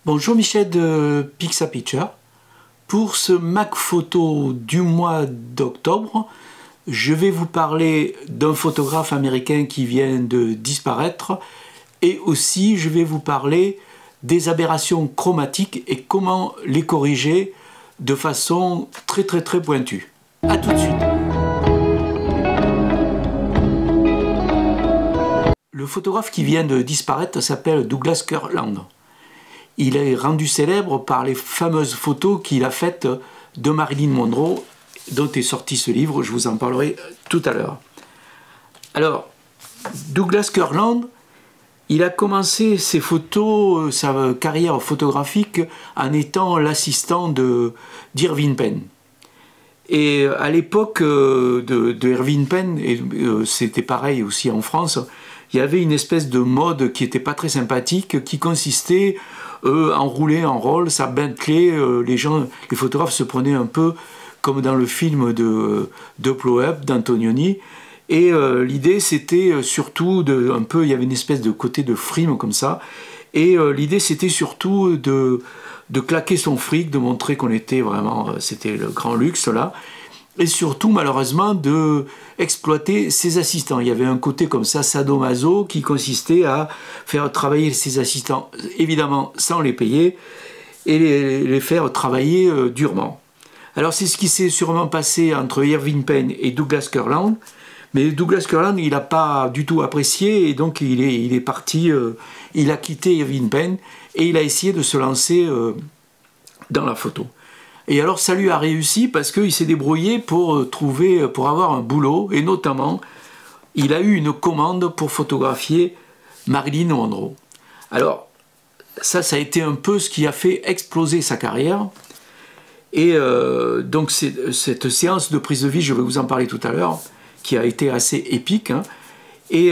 Bonjour, Michel de Pixapicture. Pour ce Mac Photo du mois d'octobre, je vais vous parler d'un photographe américain qui vient de disparaître et aussi je vais vous parler des aberrations chromatiques et comment les corriger de façon très pointue. A tout de suite. Le photographe qui vient de disparaître s'appelle Douglas Kirkland. Il est rendu célèbre par les fameuses photos qu'il a faites de Marilyn Monroe, dont est sorti ce livre, je vous en parlerai tout à l'heure. Alors, Douglas Kirkland, il a commencé ses photos, sa carrière photographique en étant l'assistant d'Irving Penn. Et à l'époque de Irving Penn, et c'était pareil aussi en France, il y avait une espèce de mode qui n'était pas très sympathique, qui consistait à rouler en rôle, sa Bentley, les photographes se prenaient un peu comme dans le film de Blow Up d'Antonioni. Et l'idée c'était surtout il y avait une espèce de côté de frime comme ça. Et l'idée c'était surtout de claquer son fric, de montrer qu'on était vraiment, c'était le grand luxe là. Et surtout, malheureusement, de exploiter ses assistants. Il y avait un côté comme ça, sadomaso, qui consistait à faire travailler ses assistants, évidemment sans les payer, et les faire travailler durement. Alors c'est ce qui s'est sûrement passé entre Irving Penn et Douglas Kirkland, mais Douglas Kirkland, il n'a pas du tout apprécié, et donc il est parti, il a quitté Irving Penn, et il a essayé de se lancer dans la photo. Et alors ça lui a réussi parce qu'il s'est débrouillé pour avoir un boulot, et notamment il a eu une commande pour photographier Marilyn Monroe. Alors ça a été un peu ce qui a fait exploser sa carrière. Et donc cette séance de prise de vie, je vais vous en parler tout à l'heure, qui a été assez épique, hein. Et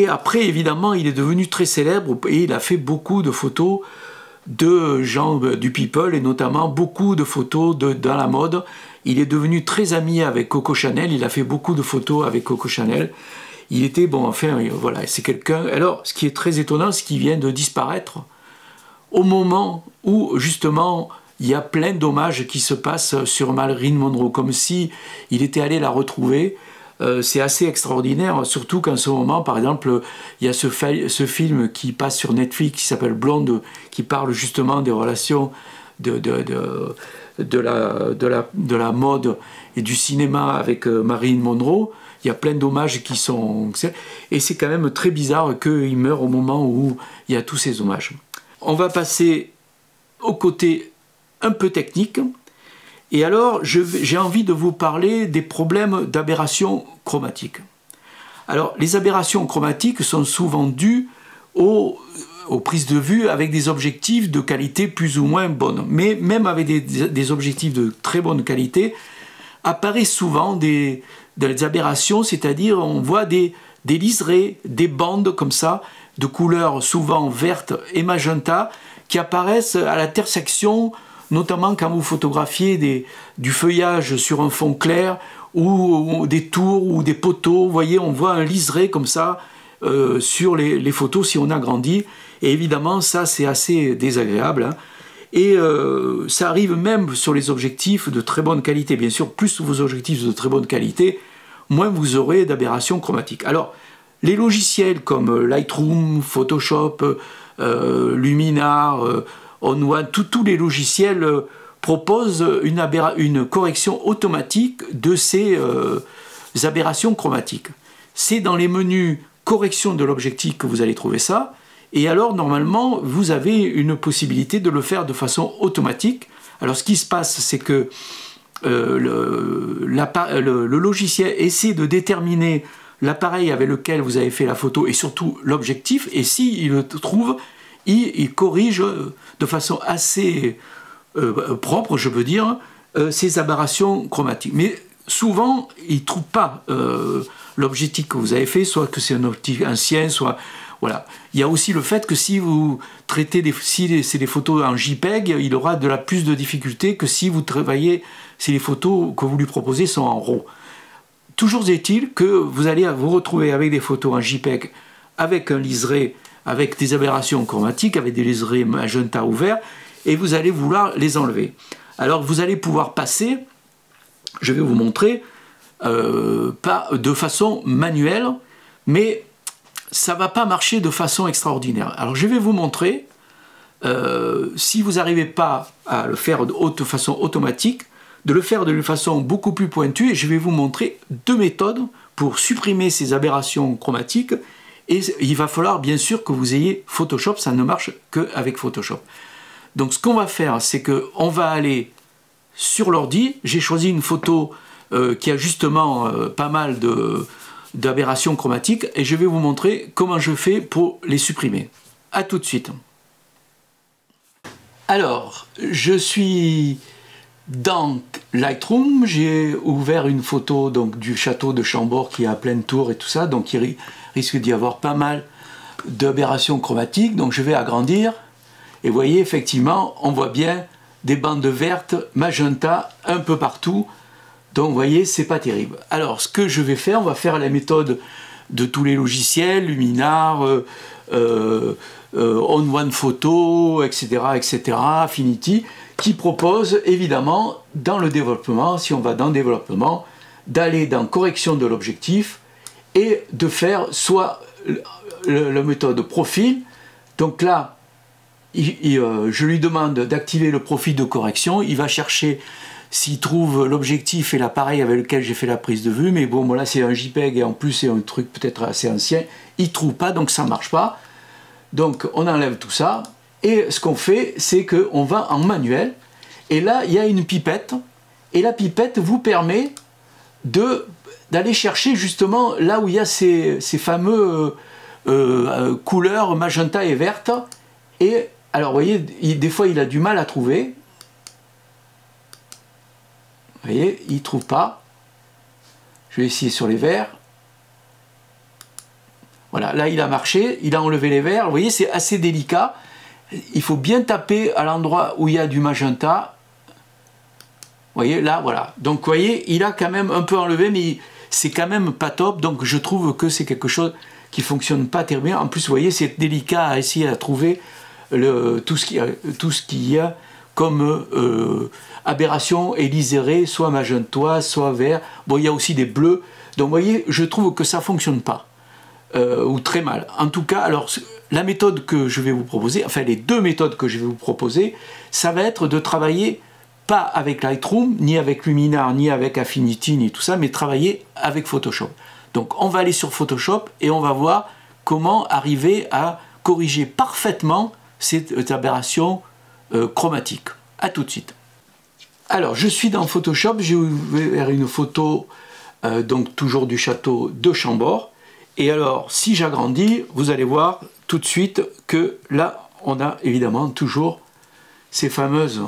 après évidemment il est devenu très célèbre et il a fait beaucoup de photos de gens du people, et notamment beaucoup de photos dans la mode. Il est devenu très ami avec Coco Chanel, il a fait beaucoup de photos avec Coco Chanel. Il était, bon, enfin, voilà, c'est quelqu'un... Alors, ce qui est très étonnant, c'est qu'il vient de disparaître au moment où, justement, il y a plein d'hommages qui se passent sur Marilyn Monroe, comme si il était allé la retrouver. C'est assez extraordinaire, surtout qu'en ce moment, par exemple, il y a ce film qui passe sur Netflix qui s'appelle Blonde, qui parle justement des relations de la mode et du cinéma avec Marilyn Monroe. Il y a plein d'hommages qui sont... Et c'est quand même très bizarre qu'il meure au moment où il y a tous ces hommages. On va passer au côté un peu technique. Et alors, j'ai envie de vous parler des problèmes d'aberration chromatique. Alors, les aberrations chromatiques sont souvent dues aux prises de vue avec des objectifs de qualité plus ou moins bonne. Mais même avec des objectifs de très bonne qualité, apparaissent souvent des aberrations, c'est-à-dire on voit des liserés, des bandes comme ça, de couleurs souvent vertes et magenta, qui apparaissent à l'intersection, notamment quand vous photographiez du feuillage sur un fond clair, ou des tours, ou des poteaux. Vous voyez, on voit un liseré comme ça sur les photos si on agrandit. Et évidemment, ça, c'est assez désagréable, hein. Et ça arrive même sur les objectifs de très bonne qualité. Bien sûr, plus vos objectifs sont de très bonne qualité, moins vous aurez d'aberrations chromatiques. Alors, les logiciels comme Lightroom, Photoshop, Luminar, OnOne, tous les logiciels proposent une correction automatique de ces aberrations chromatiques. C'est dans les menus correction de l'objectif que vous allez trouver ça, et alors normalement vous avez une possibilité de le faire de façon automatique. Alors ce qui se passe, c'est que le logiciel essaie de déterminer l'appareil avec lequel vous avez fait la photo et surtout l'objectif, et s'il le trouve, il corrige de façon assez propre, je veux dire, ces aberrations chromatiques. Mais souvent, il ne trouve pas l'objectif que vous avez fait, soit que c'est un objectif ancien, soit... Voilà. Il y a aussi le fait que si vous traitez si c'est des photos en JPEG, il aura plus de difficultés que si vous travaillez, si les photos que vous lui proposez sont en RAW. Toujours est-il que vous allez vous retrouver avec des photos en JPEG avec un liseré avec des aberrations chromatiques, avec des liserés magenta ou vert, et vous allez vouloir les enlever. Alors vous allez pouvoir passer, je vais vous montrer, pas de façon manuelle, mais ça ne va pas marcher de façon extraordinaire. Alors je vais vous montrer, si vous n'arrivez pas à le faire de façon automatique, de le faire de façon beaucoup plus pointue, et je vais vous montrer deux méthodes pour supprimer ces aberrations chromatiques. Et il va falloir bien sûr que vous ayez Photoshop, ça ne marche qu'avec Photoshop. Donc ce qu'on va faire, c'est qu'on va aller sur l'ordi. J'ai choisi une photo qui a justement pas mal d'aberrations chromatiques, et je vais vous montrer comment je fais pour les supprimer. A tout de suite. Alors, je suis dans Lightroom, j'ai ouvert une photo donc, du château de Chambord qui est à pleine tour et tout ça, donc il risque d'y avoir pas mal d'aberrations chromatiques, donc je vais agrandir, et vous voyez effectivement, on voit bien des bandes vertes, magenta, un peu partout, donc vous voyez, c'est pas terrible. Alors ce que je vais faire, on va faire la méthode de tous les logiciels, Luminar, On One Photo, etc., Affinity, qui propose évidemment dans le développement, si on va dans le développement, d'aller dans correction de l'objectif et de faire soit la méthode profil. Donc là, je lui demande d'activer le profil de correction, il va chercher s'il trouve l'objectif et l'appareil avec lequel j'ai fait la prise de vue, mais bon, là c'est un JPEG et en plus c'est un truc peut-être assez ancien, il ne trouve pas, donc ça ne marche pas. Donc on enlève tout ça, et ce qu'on fait, c'est qu'on va en manuel, et là il y a une pipette, et la pipette vous permet d'aller chercher justement là où il y a ces fameux couleurs magenta et verte, et alors vous voyez, des fois il a du mal à trouver, vous voyez, il ne trouve pas, je vais essayer sur les verts. Voilà, là il a marché, il a enlevé les verts, vous voyez c'est assez délicat, il faut bien taper à l'endroit où il y a du magenta, vous voyez là voilà, donc vous voyez il a quand même un peu enlevé mais c'est quand même pas top, donc je trouve que c'est quelque chose qui fonctionne pas très bien, en plus vous voyez c'est délicat à essayer à trouver tout ce qu'il y a comme aberration et liséré, soit magenta, soit vert, bon il y a aussi des bleus, donc vous voyez je trouve que ça fonctionne pas. Ou très mal. En tout cas, alors la méthode que je vais vous proposer, enfin les deux méthodes que je vais vous proposer, ça va être de travailler pas avec Lightroom, ni avec Luminar, ni avec Affinity, ni tout ça, mais travailler avec Photoshop. Donc on va aller sur Photoshop et on va voir comment arriver à corriger parfaitement cette aberration chromatique. A tout de suite. Alors je suis dans Photoshop, j'ai ouvert une photo donc toujours du château de Chambord. Et alors, si j'agrandis, vous allez voir tout de suite que là, on a évidemment toujours ces fameuses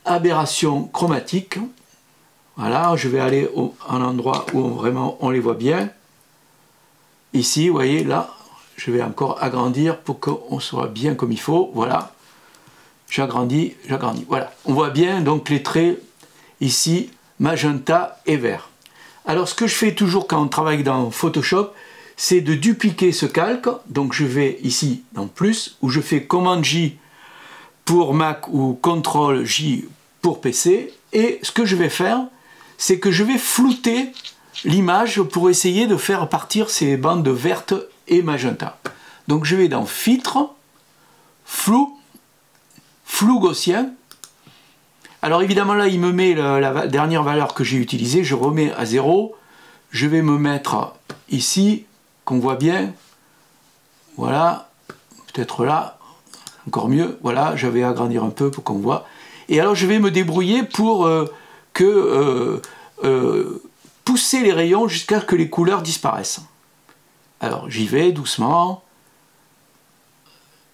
aberrations chromatiques. Voilà, je vais aller à un endroit où vraiment on les voit bien. Ici, vous voyez, là, je vais encore agrandir pour qu'on soit bien comme il faut. Voilà, j'agrandis, voilà. On voit bien donc les traits ici, magenta et vert. Alors ce que je fais toujours quand on travaille dans Photoshop, c'est de dupliquer ce calque. Donc je vais ici dans plus, où je fais Commande J pour Mac ou Ctrl J pour PC. Et ce que je vais faire, c'est que je vais flouter l'image pour essayer de faire partir ces bandes vertes et magenta. Donc je vais dans Filtre, Flou, Flou gaussien. Alors évidemment là il me met la dernière valeur que j'ai utilisée, je remets à 0, je vais me mettre ici, qu'on voit bien, voilà, peut-être là, encore mieux, voilà, je vais agrandir un peu pour qu'on voit, et alors je vais me débrouiller pour pousser les rayons jusqu'à ce que les couleurs disparaissent. Alors j'y vais doucement,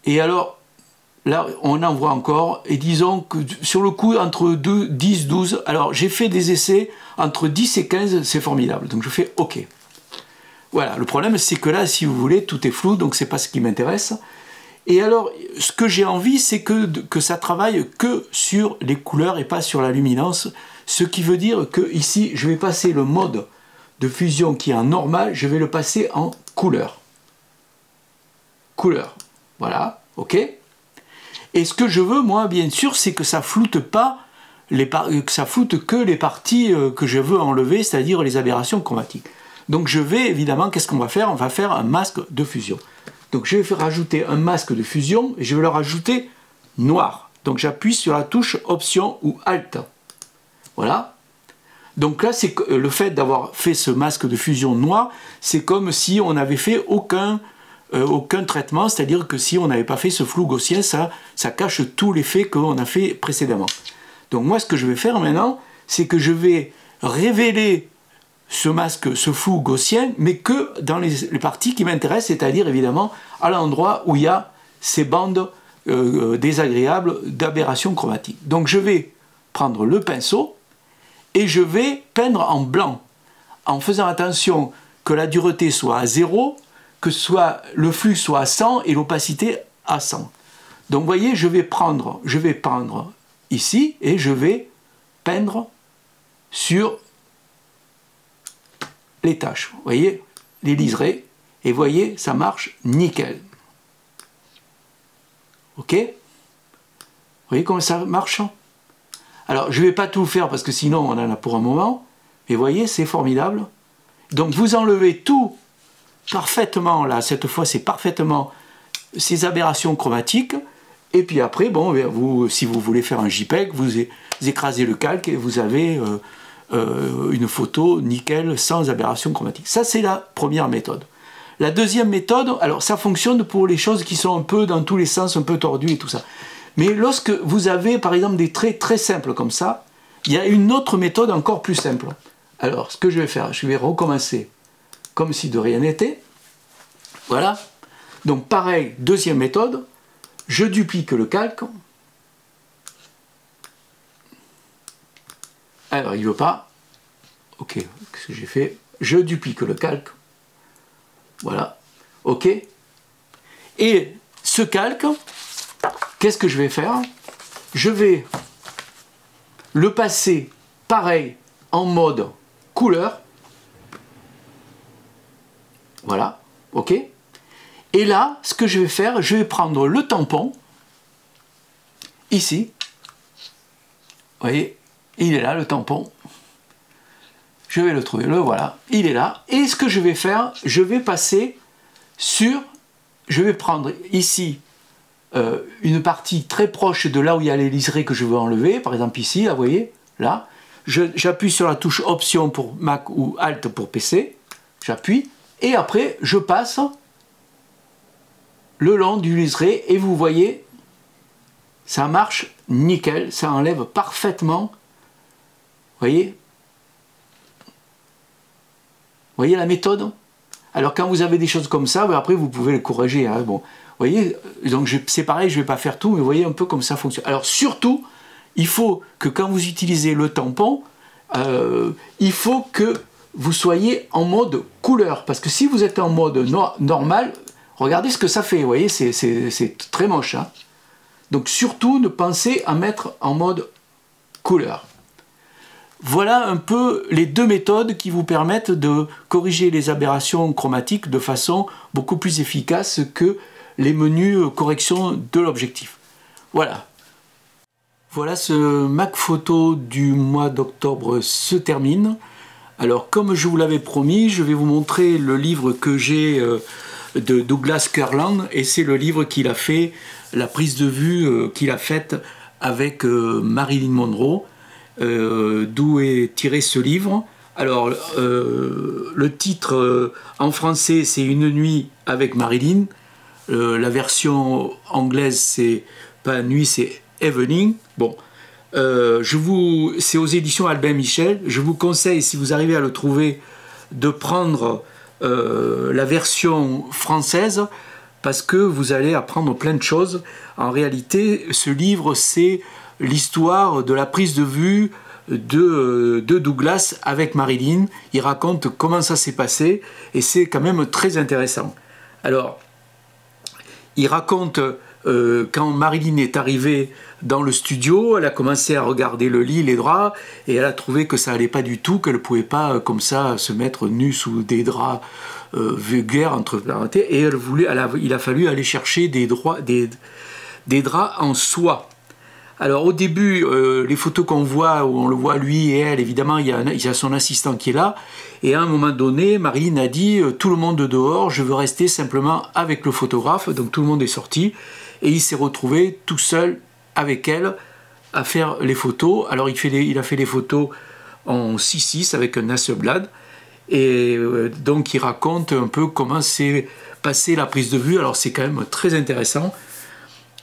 et alors là, on en voit encore, et disons que sur le coup, entre 10, 12, alors j'ai fait des essais, entre 10 et 15, c'est formidable, donc je fais OK. Voilà, le problème c'est que là, si vous voulez, tout est flou, donc c'est pas ce qui m'intéresse. Et alors, ce que j'ai envie, c'est que ça travaille que sur les couleurs et pas sur la luminance, ce qui veut dire que ici, je vais passer le mode de fusion qui est en normal, je vais le passer en couleur. couleur. Voilà, ok. Et ce que je veux, moi, bien sûr, c'est que ça floute pas que ça floute que les parties que je veux enlever, c'est-à-dire les aberrations chromatiques. Donc je vais, évidemment, qu'est-ce qu'on va faire? On va faire un masque de fusion. Donc je vais faire rajouter un masque de fusion et je vais le rajouter noir. Donc j'appuie sur la touche Option ou Alt. Voilà. Donc là, c'est le fait d'avoir fait ce masque de fusion noir, c'est comme si on n'avait fait aucun traitement, c'est-à-dire que si on n'avait pas fait ce flou gaussien, ça cache tout l'effet qu'on a fait précédemment. Donc moi, ce que je vais faire maintenant, c'est que je vais révéler ce masque, ce flou gaussien, mais que dans les parties qui m'intéressent, c'est-à-dire évidemment à l'endroit où il y a ces bandes désagréables d'aberration chromatique. Donc je vais prendre le pinceau et je vais peindre en blanc, en faisant attention que la dureté soit à 0, que le flux soit à 100 et l'opacité à 100. Donc vous voyez, je vais prendre ici et je vais peindre sur les taches. Vous voyez, les liserés, et vous voyez, ça marche nickel. Ok? Vous voyez comment ça marche? Alors, je ne vais pas tout faire parce que sinon on en a pour un moment, mais vous voyez, c'est formidable. Donc vous enlevez tout parfaitement, là, cette fois c'est parfaitement ces aberrations chromatiques, et puis après, bon, si vous voulez faire un JPEG, vous écrasez le calque et vous avez une photo nickel sans aberration chromatique. Ça, c'est la première méthode. La deuxième méthode, alors ça fonctionne pour les choses qui sont un peu dans tous les sens, un peu tordues et tout ça. Mais lorsque vous avez, par exemple, des traits très simples comme ça, il y a une autre méthode encore plus simple. Alors, ce que je vais faire, je vais recommencer comme si de rien n'était. Voilà. Donc, pareil, deuxième méthode, je duplique le calque. Alors, il ne veut pas. Ok, qu'est-ce que j'ai fait? Je duplique le calque. Voilà. Ok. Et ce calque, qu'est-ce que je vais faire? Je vais le passer, pareil, en mode couleur. Voilà. Ok. Et là, ce que je vais faire, je vais prendre le tampon, ici. Vous voyez, il est là, le tampon. Je vais le trouver, le voilà, il est là. Et ce que je vais faire, je vais passer sur, je vais prendre ici une partie très proche de là où il y a les liserés que je veux enlever, par exemple ici, là, vous voyez, là. J'appuie sur la touche Option pour Mac ou Alt pour PC, j'appuie, et après, je passe le long du liseré, et vous voyez, ça marche nickel, ça enlève parfaitement, vous voyez la méthode? Alors quand vous avez des choses comme ça, après vous pouvez les corriger. Hein, bon, vous voyez, donc c'est pareil, je ne vais pas faire tout, mais vous voyez un peu comme ça fonctionne. Alors surtout, il faut que quand vous utilisez le tampon, il faut que vous soyez en mode couleur. Parce que si vous êtes en mode normal, regardez ce que ça fait, vous voyez, c'est très moche. Hein. Donc surtout, ne pensez à mettre en mode couleur. Voilà un peu les deux méthodes qui vous permettent de corriger les aberrations chromatiques de façon beaucoup plus efficace que les menus correction de l'objectif. Voilà. Voilà, ce Mac Photo du mois d'octobre se termine. Alors, comme je vous l'avais promis, je vais vous montrer le livre que j'ai de Douglas Kirkland, et c'est le livre qu'il a fait, la prise de vue qu'il a faite avec Marilyn Monroe. D'où est tiré ce livre. Alors, le titre en français, c'est Une nuit avec Marilyn. La version anglaise, c'est pas Nuit, c'est Evening. Bon, c'est aux éditions Albin Michel. Je vous conseille, si vous arrivez à le trouver, de prendre la version française, parce que vous allez apprendre plein de choses. En réalité, ce livre, c'est l'histoire de la prise de vue de Douglas avec Marilyn. Il raconte comment ça s'est passé et c'est quand même très intéressant. Alors, il raconte quand Marilyn est arrivée dans le studio, elle a commencé à regarder le lit, les draps, et elle a trouvé que ça allait pas du tout, qu'elle ne pouvait pas comme ça se mettre nue sous des draps vulgaires, entre parenthèses, et il a fallu aller chercher des draps en soie. Alors au début, les photos qu'on voit, où on le voit lui et elle, évidemment, il y a son assistant qui est là, et à un moment donné, Marilyn a dit « Tout le monde dehors, je veux rester simplement avec le photographe », donc tout le monde est sorti, et il s'est retrouvé tout seul avec elle à faire les photos. Alors il a fait les photos en 6:6 avec un Hasselblad, et donc il raconte un peu comment s'est passée la prise de vue. Alors c'est quand même très intéressant,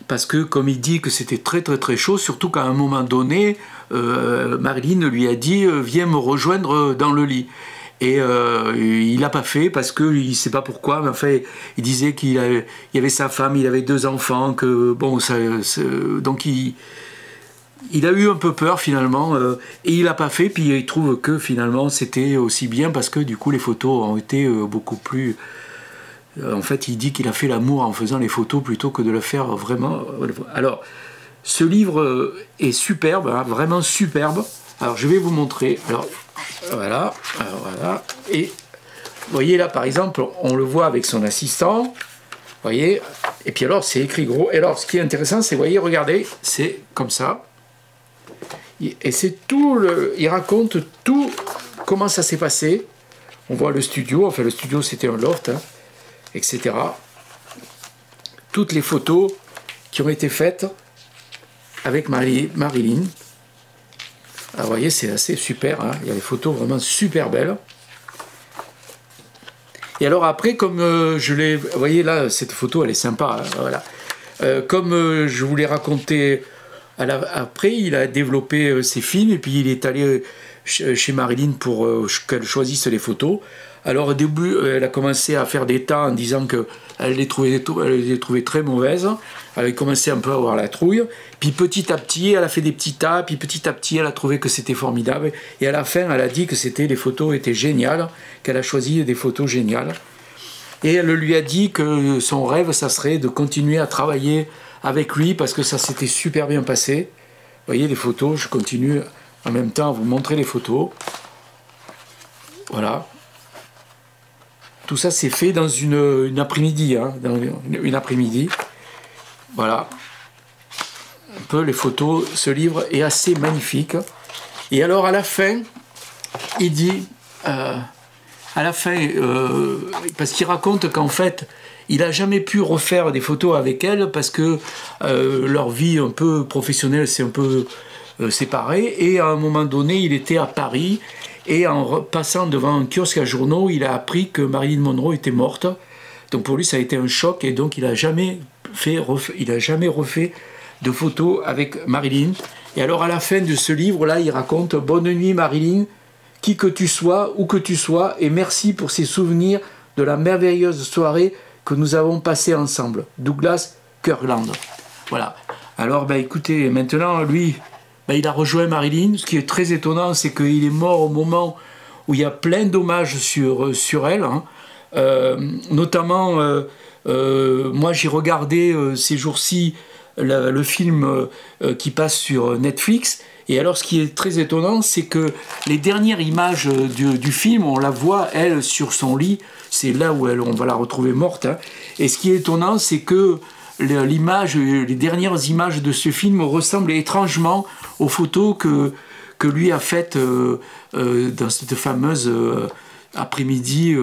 parce que comme il dit que c'était très chaud, surtout qu'à un moment donné, Marilyn lui a dit « Viens me rejoindre dans le lit ». Et il l'a pas fait parce que il sait pas pourquoi, mais enfin il disait qu'il y avait sa femme, il avait 2 enfants, que bon donc il a eu un peu peur finalement, et il l'a pas fait. Puis il trouve que finalement c'était aussi bien parce que du coup les photos ont été beaucoup plus. En fait, il dit qu'il a fait l'amour en faisant les photos plutôt que de le faire vraiment. Alors, ce livre est superbe, hein, vraiment superbe. Alors je vais vous montrer. Alors voilà. Et vous voyez là par exemple, on le voit avec son assistant. Vous voyez. Et puis alors c'est écrit gros. Et alors ce qui est intéressant, c'est, vous voyez, regardez, c'est comme ça. Et c'est tout il raconte tout comment ça s'est passé. On voit le studio. Enfin le studio c'était un loft, hein, etc. Toutes les photos qui ont été faites avec Marilyn. Alors, vous voyez, c'est assez super, hein. Il y a des photos vraiment super belles. Et alors après, comme je l'ai... Vous voyez là, cette photo, elle est sympa, hein, voilà. Comme je vous l'ai raconté, après, il a développé ses films, et puis il est allé chez Marilyn pour qu'elle choisisse les photos. Alors au début, elle a commencé à faire des tas en disant qu'elle les trouvait très mauvaises. Elle a commencé un peu à avoir la trouille. Puis petit à petit, elle a fait des petits tas. Puis petit à petit, elle a trouvé que c'était formidable. Et à la fin, elle a dit que les photos étaient géniales, qu'elle a choisi des photos géniales. Et elle lui a dit que son rêve, ça serait de continuer à travailler avec lui parce que ça s'était super bien passé. Vous voyez les photos, je continue en même temps à vous montrer les photos. Voilà. Tout ça c'est fait dans une après-midi, hein, dans une après-midi. Voilà. Un peu les photos, ce livre est assez magnifique. Et alors à la fin, il dit, à la fin, parce qu'il raconte qu'en fait, il n'a jamais pu refaire des photos avec elle parce que leur vie un peu professionnelle s'est un peu séparée. Et à un moment donné, il était à Paris. Et en passant devant un kiosque à journaux, il a appris que Marilyn Monroe était morte. Donc pour lui, ça a été un choc. Et donc il n'a jamais refait de photos avec Marilyn. Et alors à la fin de ce livre-là, il raconte « Bonne nuit Marilyn, qui que tu sois, où que tu sois, et merci pour ces souvenirs de la merveilleuse soirée que nous avons passée ensemble. Douglas Kirkland. » Voilà. Alors ben, écoutez, maintenant, lui... Ben, il a rejoint Marilyn. Ce qui est très étonnant, c'est qu'il est mort au moment où il y a plein d'hommages sur elle. Hein. Notamment, moi j'ai regardé ces jours-ci le film qui passe sur Netflix. Et alors ce qui est très étonnant, c'est que les dernières images du film, on la voit, elle, sur son lit. C'est là où on va la retrouver morte. Hein. Et ce qui est étonnant, c'est que les dernières images de ce film ressemblent étrangement aux photos que lui a faites dans cette fameuse après-midi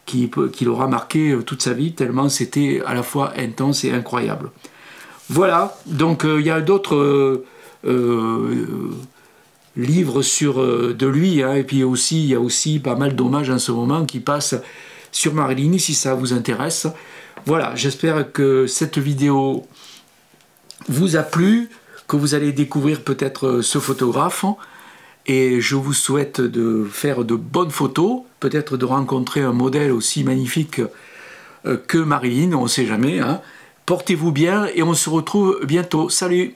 qui l'aura marqué toute sa vie, tellement c'était à la fois intense et incroyable. Voilà, donc il y a d'autres livres de lui, hein, et puis il y a aussi pas mal d'hommages en ce moment qui passent sur Marilyn, si ça vous intéresse. Voilà, j'espère que cette vidéo vous a plu, que vous allez découvrir peut-être ce photographe, et je vous souhaite de faire de bonnes photos, peut-être de rencontrer un modèle aussi magnifique que Marilyn, on ne sait jamais. Hein. Portez-vous bien et on se retrouve bientôt. Salut!